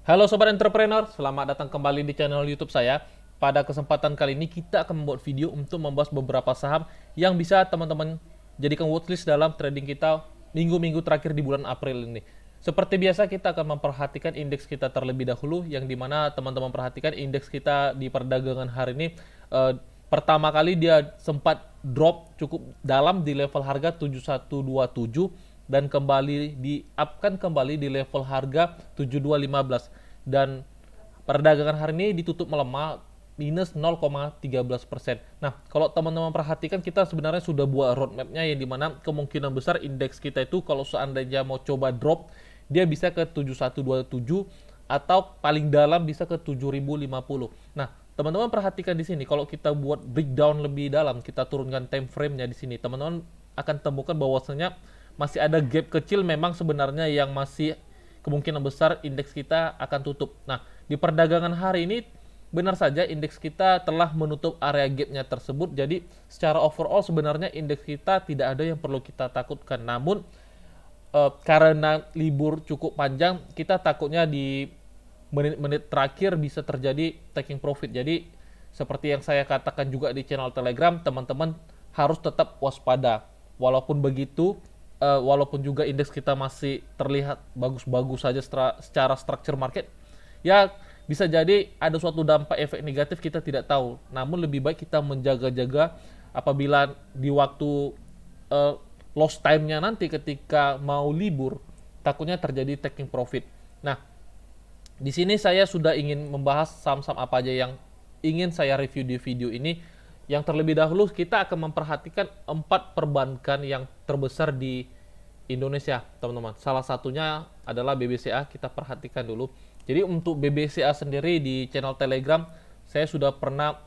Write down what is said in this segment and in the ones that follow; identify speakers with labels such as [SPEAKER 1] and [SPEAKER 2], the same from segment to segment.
[SPEAKER 1] Halo Sobat Entrepreneur, selamat datang kembali di channel YouTube saya. Pada kesempatan kali ini kita akan membuat video untuk membahas beberapa saham yang bisa teman-teman jadikan watchlist dalam trading kita minggu-minggu terakhir di bulan April ini. Seperti biasa kita akan memperhatikan indeks kita terlebih dahulu, yang dimana teman-teman perhatikan indeks kita di perdagangan hari ini eh, pertama kali dia sempat drop cukup dalam di level harga 7127 dan kembali di upkan kembali di level harga 7215 dan perdagangan hari ini ditutup melemah minus 0,13%. Nah, kalau teman-teman perhatikan kita sebenarnya sudah buat roadmapnya yang dimana kemungkinan besar indeks kita itu kalau seandainya mau coba drop dia bisa ke 7127 atau paling dalam bisa ke 7050. Nah, teman-teman perhatikan di sini kalau kita buat breakdown lebih dalam, kita turunkan time frame-nya di sini, teman-teman akan temukan bahwasanya masih ada gap kecil memang sebenarnya yang masih kemungkinan besar indeks kita akan tutup. Nah, di perdagangan hari ini benar saja indeks kita telah menutup area gapnya tersebut. Jadi secara overall sebenarnya indeks kita tidak ada yang perlu kita takutkan. Namun karena libur cukup panjang, kita takutnya di menit-menit terakhir bisa terjadi taking profit. Jadi seperti yang saya katakan juga di channel Telegram, teman-teman harus tetap waspada. Walaupun begitu, walaupun juga indeks kita masih terlihat bagus-bagus saja secara structure market, ya bisa jadi ada suatu dampak efek negatif kita tidak tahu. Namun lebih baik kita menjaga-jaga apabila di waktu uh, lost time-nya nanti ketika mau libur, takutnya terjadi taking profit. Nah, di sini saya sudah ingin membahas saham-saham apa aja yang ingin saya review di video ini. Yang terlebih dahulu kita akan memperhatikan 4 perbankan yang terbesar di Indonesia, teman-teman. Salah satunya adalah BBCA, kita perhatikan dulu. Jadi untuk BBCA sendiri di channel Telegram, saya sudah pernah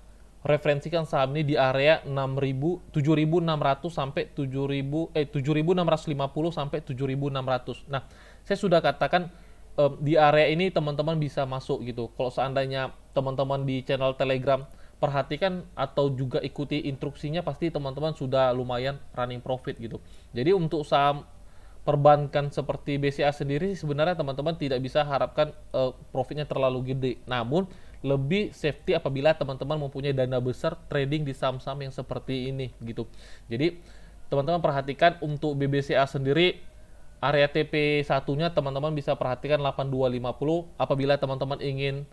[SPEAKER 1] referensikan saham ini di area 7.600 sampai 7.650 sampai 7.600. Nah, saya sudah katakan di area ini teman-teman bisa masuk gitu. Kalau seandainya teman-teman di channel Telegram perhatikan atau juga ikuti instruksinya, pasti teman-teman sudah lumayan running profit gitu. Jadi untuk saham perbankan seperti BCA sendiri sebenarnya teman-teman tidak bisa harapkan profitnya terlalu gede. Namun lebih safety apabila teman-teman mempunyai dana besar trading di saham-saham yang seperti ini gitu. Jadi teman-teman perhatikan untuk BBCA sendiri area TP satunya teman-teman bisa perhatikan 8250. Apabila teman-teman ingin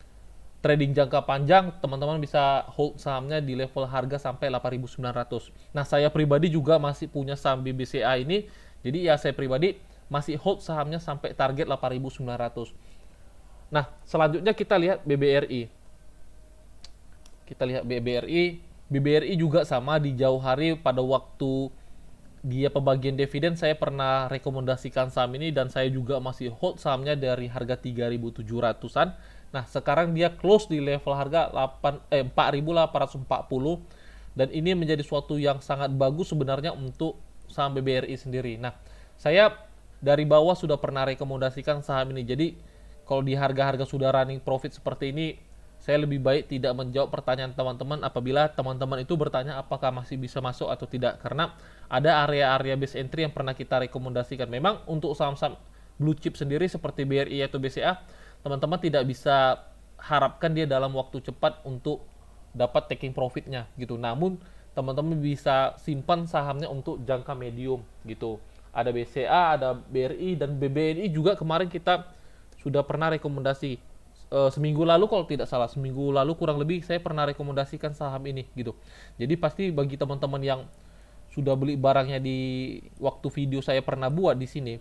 [SPEAKER 1] trading jangka panjang, teman-teman bisa hold sahamnya di level harga sampai 8.900. Nah, saya pribadi juga masih punya saham BBCA ini. Jadi ya saya pribadi masih hold sahamnya sampai target 8.900. Nah, selanjutnya kita lihat BBRI. Kita lihat BBRI. BBRI juga sama di jauh hari pada waktu dia pembagian dividen saya pernah rekomendasikan saham ini dan saya juga masih hold sahamnya dari harga 3.700-an. Nah, sekarang dia close di level harga 4.840 dan ini menjadi suatu yang sangat bagus sebenarnya untuk saham BBRI sendiri. Nah, saya dari bawah sudah pernah rekomendasikan saham ini. Jadi, kalau di harga-harga sudah running profit seperti ini, saya lebih baik tidak menjawab pertanyaan teman-teman apabila teman-teman itu bertanya apakah masih bisa masuk atau tidak, karena ada area-area base entry yang pernah kita rekomendasikan. Memang untuk saham-saham blue chip sendiri seperti BRI atau BCA, teman-teman tidak bisa harapkan dia dalam waktu cepat untuk dapat taking profitnya gitu. Namun teman-teman bisa simpan sahamnya untuk jangka medium gitu. Ada BCA, ada BRI dan BBNI juga kemarin kita sudah pernah rekomendasi seminggu lalu, kalau tidak salah seminggu lalu kurang lebih saya pernah rekomendasikan saham ini gitu. Jadi pasti bagi teman-teman yang sudah beli barangnya di waktu video saya pernah buat di sini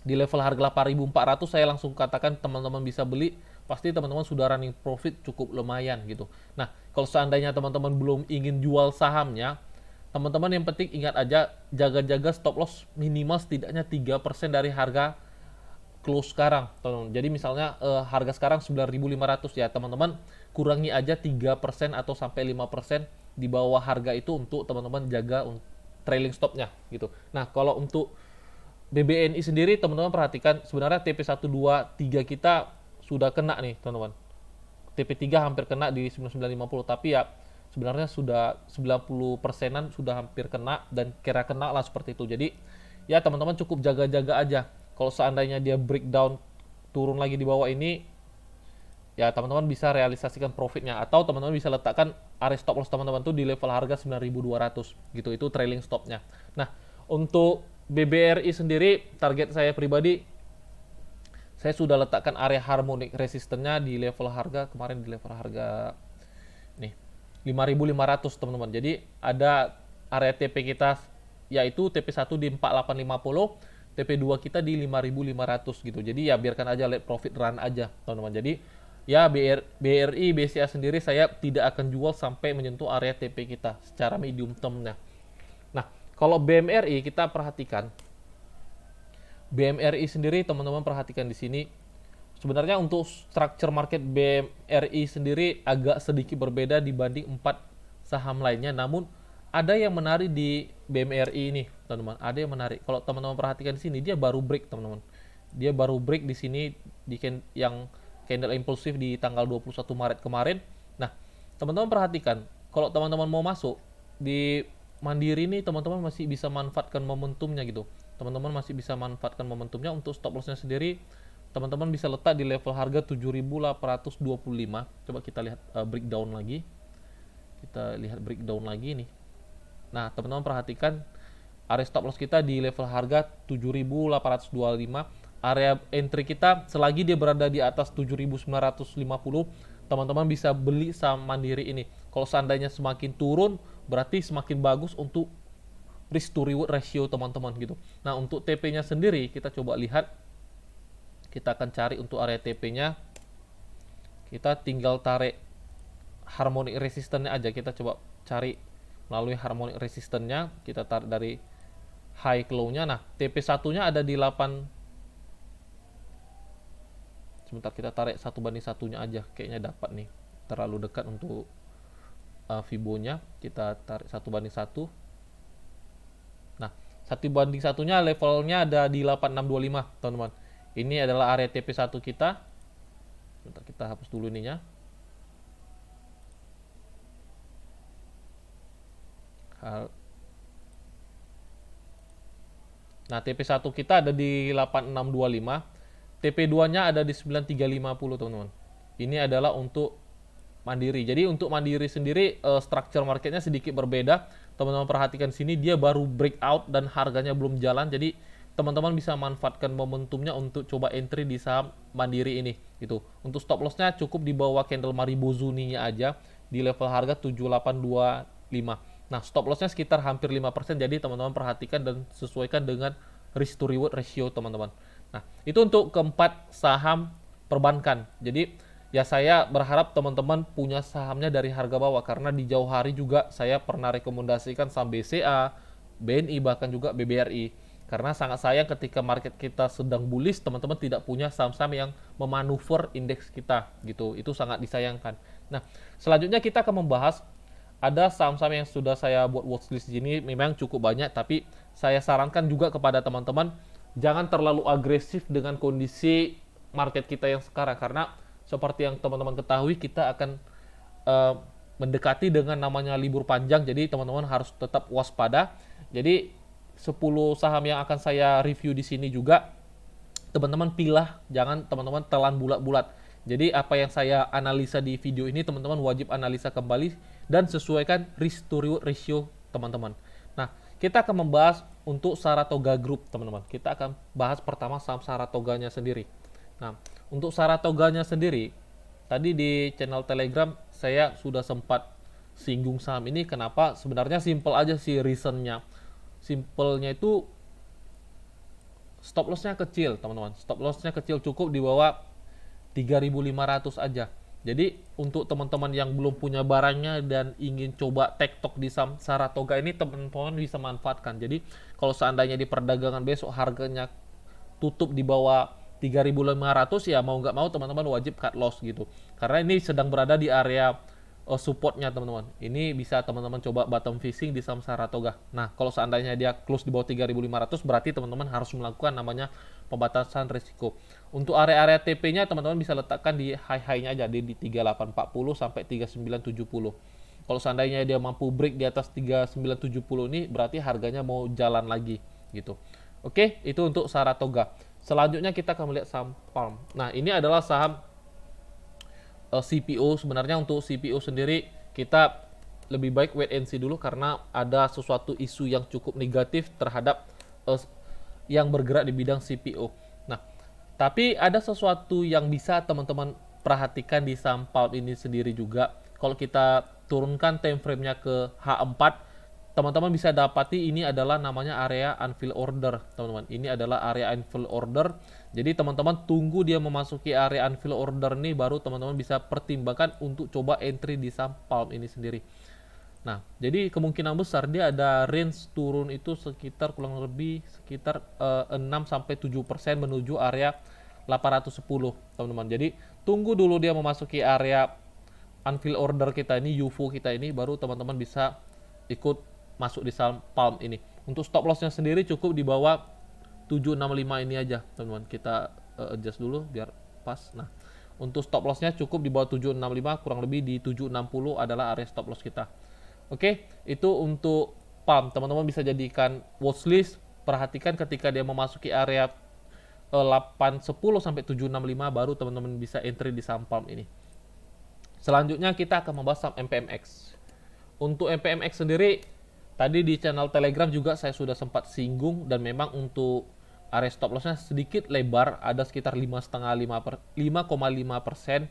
[SPEAKER 1] di level harga 8.400, saya langsung katakan teman-teman bisa beli, pasti teman-teman sudah running profit cukup lumayan gitu. Nah, kalau seandainya teman-teman belum ingin jual sahamnya, teman-teman yang penting ingat aja jaga-jaga stop loss minimal setidaknya 3% dari harga close sekarang, teman-teman. Jadi misalnya harga sekarang 9.500 ya, teman-teman kurangi aja 3% atau sampai 5% di bawah harga itu untuk teman-teman jaga trailing stopnya gitu. Nah, kalau untuk BBNI sendiri teman-teman perhatikan sebenarnya TP123 kita sudah kena nih, teman-teman. TP3 hampir kena di 9950, tapi ya sebenarnya sudah 90%-an sudah hampir kena dan kira kena lah seperti itu. Jadi ya teman-teman cukup jaga-jaga aja. Kalau seandainya dia breakdown turun lagi di bawah ini, ya teman-teman bisa realisasikan profitnya, atau teman-teman bisa letakkan area stop loss teman-teman tuh di level harga 9.200 gitu, itu trailing stopnya. Nah, untuk BBRI sendiri target saya pribadi, saya sudah letakkan area harmonic resistennya di level harga kemarin, di level harga nih 5.500 teman-teman. Jadi ada area TP kita yaitu TP1 di 4850, TP2 kita di 5.500 gitu. Jadi ya biarkan aja, let profit run aja teman-teman. Jadi ya BRI, BCA sendiri saya tidak akan jual sampai menyentuh area TP kita secara medium termnya. Nah, kalau BMRI kita perhatikan, BMRI sendiri teman-teman perhatikan di sini. Sebenarnya untuk structure market BMRI sendiri agak sedikit berbeda dibanding 4 saham lainnya, namun ada yang menarik di BMRI ini, teman-teman. Ada yang menarik. Kalau teman-teman perhatikan di sini, dia baru break, teman-teman. Dia baru break di sini di yang candle impulsif di tanggal 21 Maret kemarin. Nah, teman-teman perhatikan, kalau teman-teman mau masuk di Mandiri ini, teman-teman masih bisa manfaatkan momentumnya gitu. Teman-teman masih bisa manfaatkan momentumnya. Untuk stop lossnya sendiri, teman-teman bisa letak di level harga 7.825. Coba kita lihat breakdown lagi. Kita lihat breakdown lagi nih. Nah, teman-teman perhatikan area stop loss kita di level harga 7.825. Area entry kita selagi dia berada di atas 7.950, teman-teman bisa beli saham Mandiri ini. Kalau seandainya semakin turun, berarti semakin bagus untuk risk to reward ratio teman-teman gitu. Nah, untuk TP-nya sendiri kita coba lihat. Kita akan cari untuk area TP-nya. Kita tinggal tarik harmonic resistance-nya aja. Kita coba cari melalui harmonic resistance-nya. Kita tarik dari high low-nya. Nah, TP1-nya ada di 8. Sebentar, kita tarik 1:1-nya aja. Kayaknya dapat nih. Terlalu dekat untuk Fibo-nya. Kita tarik 1:1. Nah, 1:1-nya levelnya ada di 8625, teman-teman. Ini adalah area TP1 kita. Bentar, kita hapus dulu ininya. Nah, TP1 kita ada di 8625. TP2-nya ada di 9350, teman-teman. Ini adalah untuk Mandiri. Jadi untuk Mandiri sendiri structure marketnya sedikit berbeda. Teman-teman perhatikan sini, dia baru breakout dan harganya belum jalan. Jadi teman-teman bisa manfaatkan momentumnya untuk coba entry di saham Mandiri ini gitu. Untuk stop lossnya cukup di bawah candle Maribozuni-nya aja di level harga 7825. Nah, stop lossnya sekitar hampir 5%. Jadi teman-teman perhatikan dan sesuaikan dengan risk to reward ratio teman-teman. Nah, itu untuk keempat saham perbankan. Jadi ya saya berharap teman-teman punya sahamnya dari harga bawah, karena di jauh hari juga saya pernah rekomendasikan saham BCA, BNI, bahkan juga BBRI. Karena sangat sayang ketika market kita sedang bullish, teman-teman tidak punya saham-saham yang memanuver indeks kita gitu. Itu sangat disayangkan. Nah, selanjutnya kita akan membahas ada saham-saham yang sudah saya buat watchlist di sini, memang cukup banyak, tapi saya sarankan juga kepada teman-teman jangan terlalu agresif dengan kondisi market kita yang sekarang, karena seperti yang teman-teman ketahui, kita akan mendekati dengan namanya libur panjang, jadi teman-teman harus tetap waspada. Jadi 10 saham yang akan saya review di sini juga teman-teman pilah, jangan teman-teman telan bulat-bulat. Jadi apa yang saya analisa di video ini, teman-teman wajib analisa kembali dan sesuaikan risk to reward ratio teman-teman. Nah, kita akan membahas untuk Saratoga Group, teman-teman. Kita akan bahas pertama saham Saratoganya sendiri. Nah, untuk Saratoganya sendiri, tadi di channel Telegram saya sudah sempat singgung saham ini. Kenapa? Sebenarnya simple aja sih reasonnya. Simpelnya itu stop lossnya kecil, teman-teman. Stop lossnya kecil, cukup di bawah 3.500 aja. Jadi untuk teman-teman yang belum punya barangnya dan ingin coba tektok di saham Saratoga ini, teman-teman bisa manfaatkan. Jadi kalau seandainya di perdagangan besok harganya tutup di bawah 3.500, ya mau nggak mau teman-teman wajib cut loss gitu. Karena ini sedang berada di area supportnya, teman-teman. Ini bisa teman-teman coba bottom fishing di saham Saratoga. Nah, kalau seandainya dia close di bawah 3.500, berarti teman-teman harus melakukan namanya pembatasan risiko. Untuk area-area TP-nya teman-teman bisa letakkan di high-nya aja, di 3840 sampai 3970. Kalau seandainya dia mampu break di atas 3970 ini, berarti harganya mau jalan lagi gitu. Oke, itu untuk Saratoga. Selanjutnya kita akan melihat saham Palm. Nah, ini adalah saham CPO. Sebenarnya untuk CPO sendiri kita lebih baik wait and see dulu karena ada sesuatu isu yang cukup negatif terhadap uh, yang bergerak di bidang CPO. Nah, tapi ada sesuatu yang bisa teman-teman perhatikan di saham Palm ini sendiri juga. Kalau kita turunkan time frame-nya ke H4, teman-teman bisa dapati ini adalah namanya area unfill order, teman-teman. Ini adalah area unfill order. Jadi teman-teman tunggu dia memasuki area unfill order nih, baru teman-teman bisa pertimbangkan untuk coba entry di saham Palm ini sendiri. Nah, jadi kemungkinan besar dia ada range turun itu sekitar kurang lebih sekitar 6-7% menuju area 810, teman-teman. Jadi tunggu dulu dia memasuki area unfill order kita ini, UFO kita ini, baru teman-teman bisa ikut masuk di saham Palm ini. Untuk stop lossnya sendiri cukup di bawah 765 ini aja, teman-teman. Kita adjust dulu biar pas. Nah, untuk stop lossnya cukup di bawah 765, kurang lebih di 760 adalah area stop loss kita. Oke, itu untuk Palm. Teman-teman bisa jadikan watchlist. Perhatikan ketika dia memasuki area 810 sampai 765 baru teman-teman bisa entry di saham Palm ini. Selanjutnya kita akan membahas saham MPMX. Untuk MPMX sendiri, tadi di channel Telegram juga saya sudah sempat singgung, dan memang untuk area stop lossnya sedikit lebar, ada sekitar 5,5%.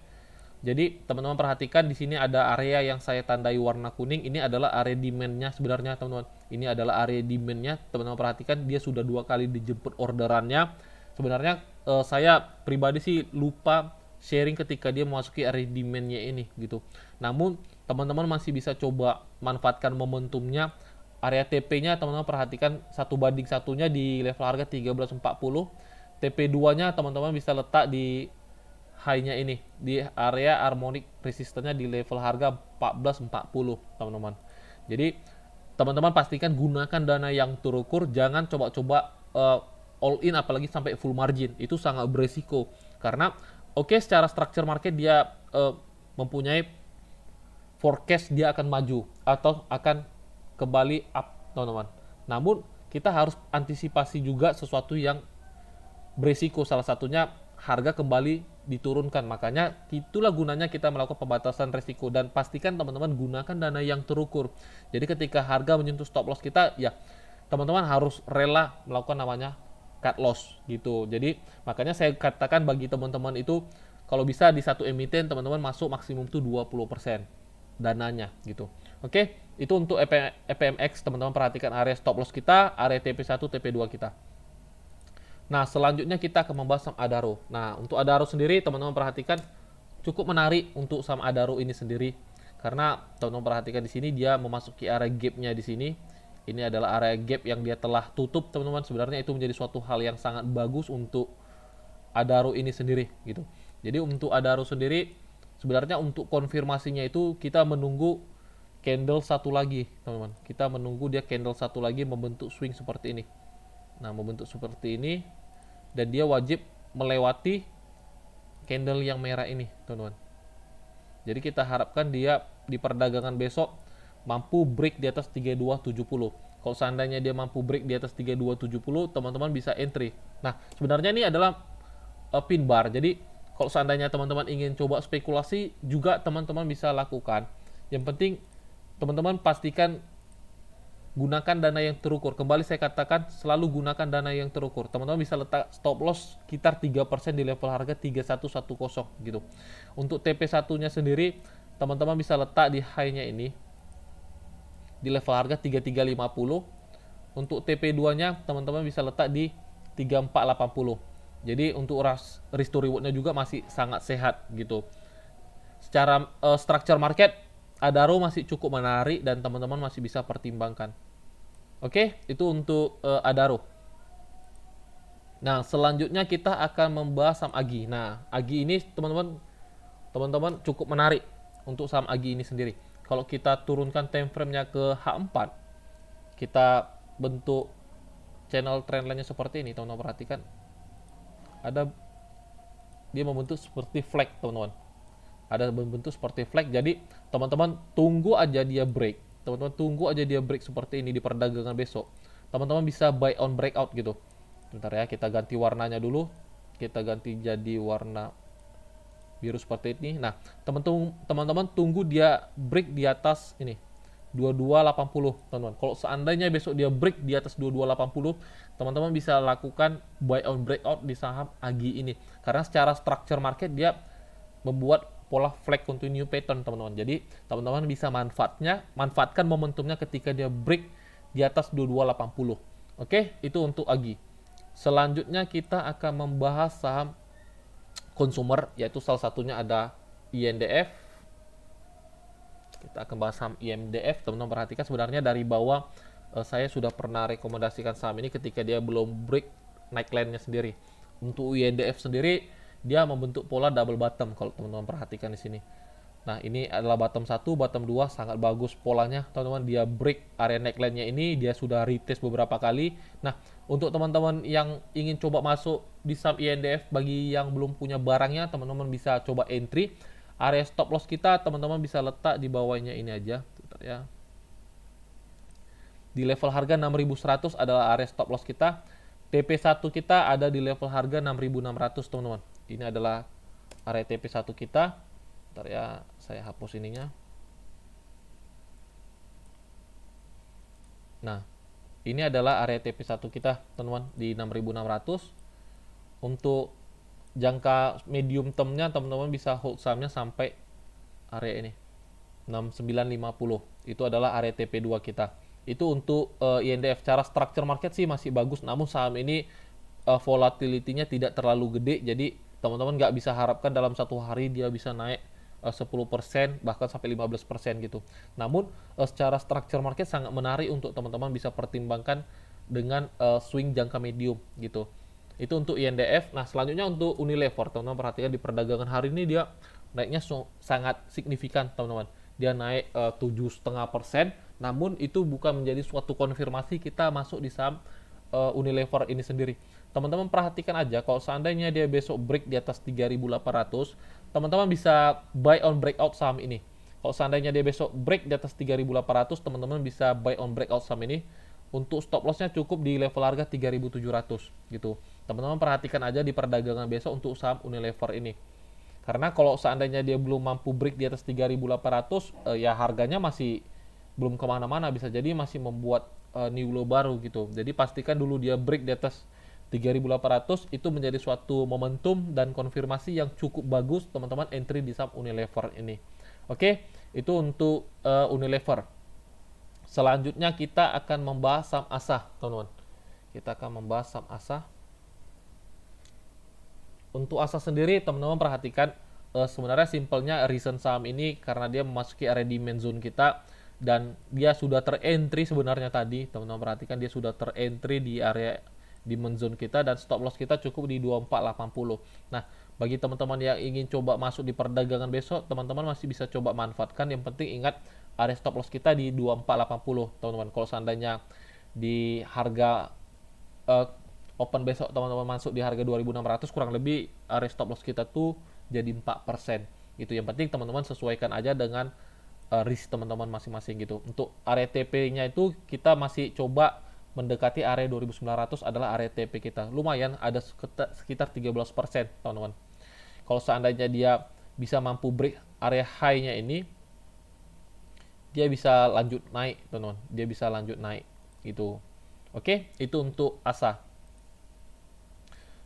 [SPEAKER 1] Jadi teman-teman perhatikan di sini ada area yang saya tandai warna kuning. Ini adalah area demand-nya sebenarnya, teman-teman. Ini adalah area demand-nya. Teman-teman perhatikan dia sudah 2 kali dijemput orderannya. Sebenarnya saya pribadi sih lupa sharing ketika dia memasuki area demand-nya ini gitu. Namun teman-teman masih bisa coba manfaatkan momentumnya. Area TP-nya teman-teman perhatikan 1:1 di level harga 1340. TP2-nya teman-teman bisa letak di high-nya ini di area harmonic resistance-nya di level harga 1440, teman-teman. Jadi teman-teman pastikan gunakan dana yang terukur, jangan coba-coba all in apalagi sampai full margin. Itu sangat beresiko karena secara structure market dia mempunyai forecast dia akan maju atau akan kembali up, teman-teman. Namun kita harus antisipasi juga sesuatu yang beresiko, salah satunya harga kembali diturunkan. Makanya itulah gunanya kita melakukan pembatasan risiko, dan pastikan teman-teman gunakan dana yang terukur. Jadi ketika harga menyentuh stop loss kita, ya teman-teman harus rela melakukan namanya cut loss gitu. Jadi makanya saya katakan bagi teman-teman itu kalau bisa di satu emiten teman-teman masuk maksimum tuh 20% dananya gitu. Oke, itu untuk EPMX. Teman-teman perhatikan area stop loss kita, area TP1, TP2 kita. Nah, selanjutnya kita akan membahas saham Adaro. Nah, untuk Adaro sendiri teman-teman perhatikan cukup menarik untuk saham Adaro ini sendiri, karena teman-teman perhatikan di sini dia memasuki area gap-nya di sini. Ini adalah area gap yang dia telah tutup, teman-teman. Sebenarnya itu menjadi suatu hal yang sangat bagus untuk Adaro ini sendiri gitu. Jadi untuk Adaro sendiri sebenarnya untuk konfirmasinya itu kita menunggu candle satu lagi, teman-teman. Kita menunggu dia candle satu lagi membentuk swing seperti ini. Nah, membentuk seperti ini, dan dia wajib melewati candle yang merah ini, teman-teman. Jadi kita harapkan dia di perdagangan besok mampu break di atas 3270. Kalau seandainya dia mampu break di atas 3270, teman-teman bisa entry. Nah, sebenarnya ini adalah pin bar. Jadi kalau seandainya teman-teman ingin coba spekulasi juga teman-teman bisa lakukan. Yang penting teman-teman pastikan gunakan dana yang terukur. Kembali saya katakan selalu gunakan dana yang terukur. Teman-teman bisa letak stop loss sekitar 3% di level harga 3110 gitu. Untuk TP1-nya sendiri teman-teman bisa letak di high-nya ini di level harga 3350. Untuk TP2-nya teman-teman bisa letak di 3480. Jadi untuk risk to reward-nya juga masih sangat sehat gitu. Secara structure market Adaro masih cukup menarik dan teman-teman masih bisa pertimbangkan. Oke, itu untuk Adaro. Nah, selanjutnya kita akan membahas saham Agi. Nah, Agi ini teman-teman cukup menarik untuk saham Agi ini sendiri. Kalau kita turunkan time frame-nya ke H4, kita bentuk channel trendline-nya seperti ini, teman-teman perhatikan. Dia membentuk seperti flag, teman-teman. Ada membentuk seperti flag. Jadi teman-teman tunggu aja dia break. Teman-teman tunggu aja dia break seperti ini di perdagangan besok. Teman-teman bisa buy on breakout gitu. Bentar ya, kita ganti warnanya dulu. Kita ganti jadi warna biru seperti ini. Nah, teman-teman tunggu dia break di atas ini 2280, teman-teman. Kalau seandainya besok dia break di atas 2280, teman-teman bisa lakukan buy on breakout di saham AGI ini. Karena secara structure market dia membuat pola flag continue pattern, teman-teman. Jadi, teman-teman bisa manfaatkan momentumnya ketika dia break di atas 2280. Oke, itu untuk AGI. Selanjutnya kita akan membahas saham consumer, yaitu salah satunya ada INDF. Kita akan bahas saham INDF. Teman-teman perhatikan sebenarnya dari bawah saya sudah pernah rekomendasikan saham ini ketika dia belum break naik line-nya sendiri. Untuk INDF sendiri dia membentuk pola double bottom kalau teman-teman perhatikan di sini. Nah, ini adalah bottom 1, bottom 2, sangat bagus polanya, teman-teman. Dia break area neckline-nya ini, dia sudah retest beberapa kali. Nah, untuk teman-teman yang ingin coba masuk di saham INDF, bagi yang belum punya barangnya, teman-teman bisa coba entry. Area stop loss kita, teman-teman bisa letak di bawahnya ini aja, ya. Di level harga 6.100 adalah area stop loss kita. TP1 kita ada di level harga 6.600, teman-teman. Ini adalah area TP1 kita. Bentar ya, saya hapus ininya. Nah, ini adalah area TP1 kita, teman-teman, di 6.600. Untuk jangka medium termnya, teman-teman bisa hold sahamnya sampai area ini, 6950. Itu adalah area TP2 kita. Itu untuk INDF. Cara structure market sih masih bagus, namun saham ini volatility-nya tidak terlalu gede, jadi teman-teman nggak bisa harapkan dalam satu hari dia bisa naik 10% bahkan sampai 15% gitu. Namun secara structure market sangat menarik untuk teman-teman bisa pertimbangkan dengan swing jangka medium gitu. Itu untuk INDF. Nah, selanjutnya untuk Unilever, teman-teman perhatikan di perdagangan hari ini dia naiknya sangat signifikan, teman-teman. Dia naik 7,5%, namun itu bukan menjadi suatu konfirmasi kita masuk di saham Unilever ini sendiri. Teman-teman perhatikan aja, kalau seandainya dia besok break di atas 3.800, teman-teman bisa buy on breakout saham ini. Kalau seandainya dia besok break di atas 3.800, teman-teman bisa buy on breakout saham ini. Untuk stop lossnya cukup di level harga 3.700 gitu. Teman-teman perhatikan aja di perdagangan besok untuk saham Unilever ini. Karena kalau seandainya dia belum mampu break di atas 3.800, ya harganya masih belum kemana-mana, bisa jadi masih membuat new low baru gitu. Jadi pastikan dulu dia break di atas 3.800, itu menjadi suatu momentum dan konfirmasi yang cukup bagus teman-teman entry di saham Unilever ini. Oke, itu untuk Unilever. Selanjutnya kita akan membahas saham ASA, teman-teman. Kita akan membahas saham ASA. Untuk ASA sendiri, teman-teman perhatikan sebenarnya simpelnya recent saham ini karena dia memasuki area demand zone kita dan dia sudah terentry sebenarnya tadi. Teman-teman perhatikan dia sudah terentry di area demand zone kita dan stop loss kita cukup di 2480. Nah, bagi teman-teman yang ingin coba masuk di perdagangan besok, teman-teman masih bisa coba manfaatkan. Yang penting ingat area stop loss kita di 2480, teman-teman. Kalau seandainya di harga open besok teman-teman masuk di harga 2600, kurang lebih area stop loss kita tuh jadi 4%. Gitu. Yang penting teman-teman sesuaikan aja dengan risk teman-teman masing-masing gitu. Untuk area TP-nya itu kita masih coba mendekati area 2900 adalah area TP kita. Lumayan ada sekitar 13%, teman-teman. Kalau seandainya dia bisa mampu break area high-nya ini, dia bisa lanjut naik, teman-teman. Dia bisa lanjut naik gitu. Oke, itu untuk ASA.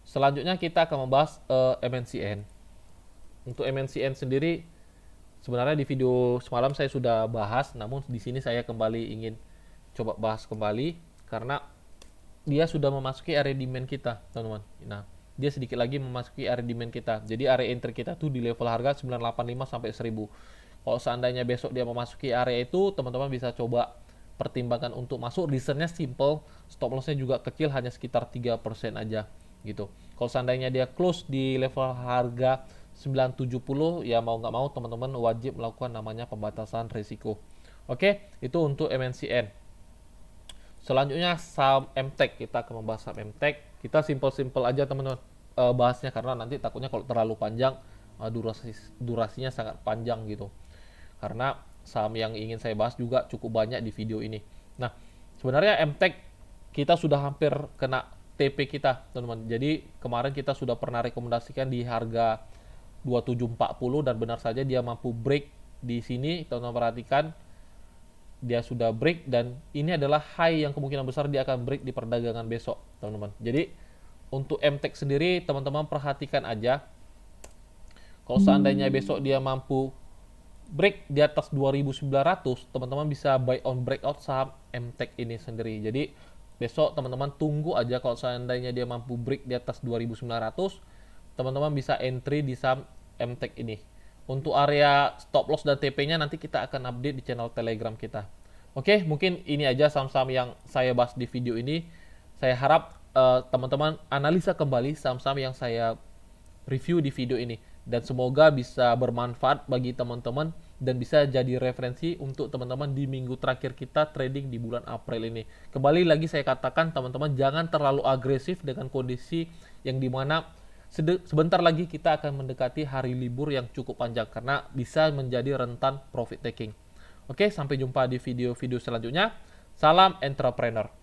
[SPEAKER 1] Selanjutnya kita akan membahas MNCN. Untuk MNCN sendiri sebenarnya di video semalam saya sudah bahas, namun di sini saya kembali ingin coba bahas kembali karena dia sudah memasuki area demand kita, teman-teman. Nah, dia sedikit lagi memasuki area demand kita. Jadi area entry kita tuh di level harga 985 sampai 1000. Kalau seandainya besok dia memasuki area itu, teman-teman bisa coba pertimbangkan untuk masuk. Reasonnya simple, stop lossnya juga kecil, hanya sekitar 3% aja gitu. Kalau seandainya dia close di level harga 970, ya mau nggak mau teman-teman wajib melakukan namanya pembatasan risiko. Oke, itu untuk MNCN. Selanjutnya saham MTEK, kita akan membahas saham MTEK. Kita simple-simple aja teman-teman bahasnya karena nanti takutnya kalau terlalu panjang durasinya sangat panjang gitu. Karena saham yang ingin saya bahas juga cukup banyak di video ini. Nah, sebenarnya MTEK kita sudah hampir kena TP kita, teman-teman. Jadi kemarin kita sudah pernah rekomendasikan di harga 2740 dan benar saja dia mampu break di sini. Teman-teman perhatikan, dia sudah break dan ini adalah high yang kemungkinan besar dia akan break di perdagangan besok, teman-teman. Jadi untuk MTEK sendiri teman-teman perhatikan aja, kalau seandainya besok dia mampu break di atas 2900, teman-teman bisa buy on breakout saham MTEK ini sendiri. Jadi besok teman-teman tunggu aja, kalau seandainya dia mampu break di atas 2900, teman-teman bisa entry di saham MTEK ini. Untuk area stop loss dan TP-nya nanti kita akan update di channel Telegram kita. Oke, mungkin ini aja saham-saham yang saya bahas di video ini. Saya harap teman-teman analisa kembali saham-saham yang saya review di video ini, dan semoga bisa bermanfaat bagi teman-teman dan bisa jadi referensi untuk teman-teman di minggu terakhir kita trading di bulan April ini. Kembali lagi saya katakan, teman-teman jangan terlalu agresif dengan kondisi yang dimana sebentar lagi kita akan mendekati hari libur yang cukup panjang, karena bisa menjadi rentan profit taking. Oke, sampai jumpa di video-video selanjutnya. Salam entrepreneur.